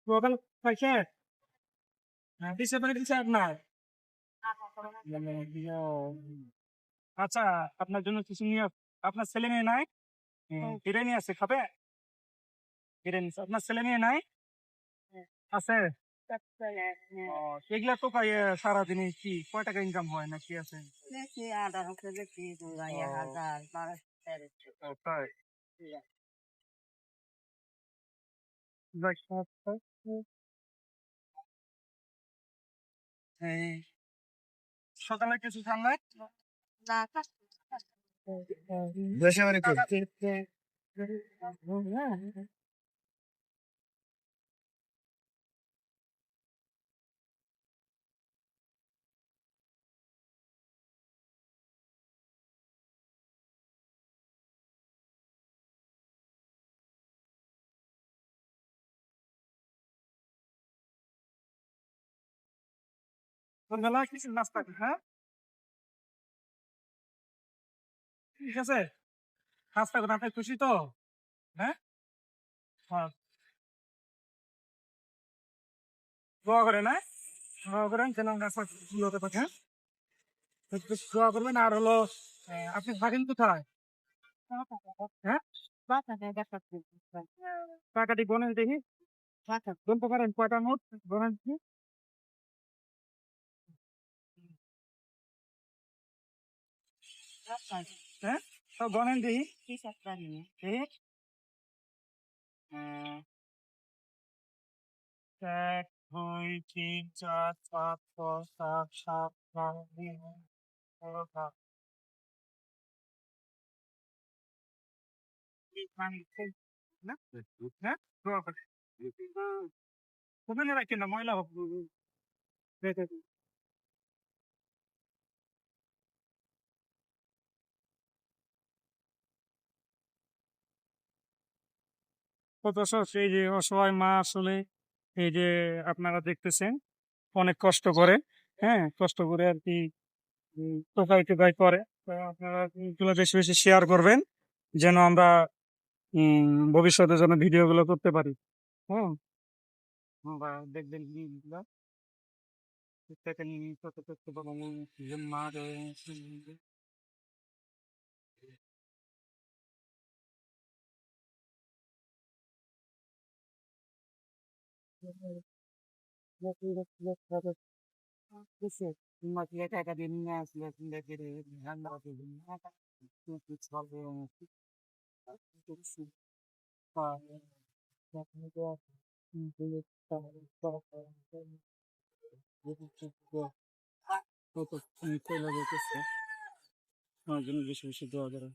Mobile পাইছে দিছে মানে দিছে আপনার আচ্ছা আপনার জন্য কিছু নিয়ে আপনার ছেলে মেয়ে নাই বিরিয়ানি আছে খাবে বিরিয়ানি আপনার ছেলে মেয়ে নাই আছে ও, এগুলা তো সারাদিনে কি কয় টাকা ইনকাম হয় না কি আছে ও, তাই যাক, এই সকালে কিছু খান নাই দেশে বাড়ি কই? সন্ধ্যাবেলা কিছু নাস্তা করি, হ্যাঁ ঠিক আছে নাস্তা করে আপনি খুশি তো হ্যাঁ হ্যাঁ, দোয়া করে না দোয়া করেন যেন রাস্তা ভালো হতে পারে হ্যাঁ একটু দোয়া করবেন আর হলো আপনি থাকেন কোথায় হ্যাঁ টাকাটি বলেন দেখি বলতে পারেন কয়টা নোট বলেন দেখি হ্যাঁ তো বলেন দেখি দেখি এক দুই তিন চার পাঁচ ছয় সাত সাত নয় ষোলো না হ্যাঁ দোয়া করে ওখানে রাখেন না ময়লা হবে কত এই যে অসহায় মা আসলে এই যে আপনারা দেখতেছেন অনেক কষ্ট করে হ্যাঁ কষ্ট করে আর কি টোকাই টোকাই করে তো আপনারা এগুলো বেশি বেশি শেয়ার করবেন যেন আমরা ভবিষ্যতে যেন ভিডিও গুলো করতে পারি হ্যাঁ বা দেখবেন ভিডিওগুলো দেখেন কত কষ্ট করে মা বুঝছে তোমাকে টাকা দিয়ে নিয়ে আসলে দেখে রান্না করতে আমার জন্য বেশি বেশি দোয়া করে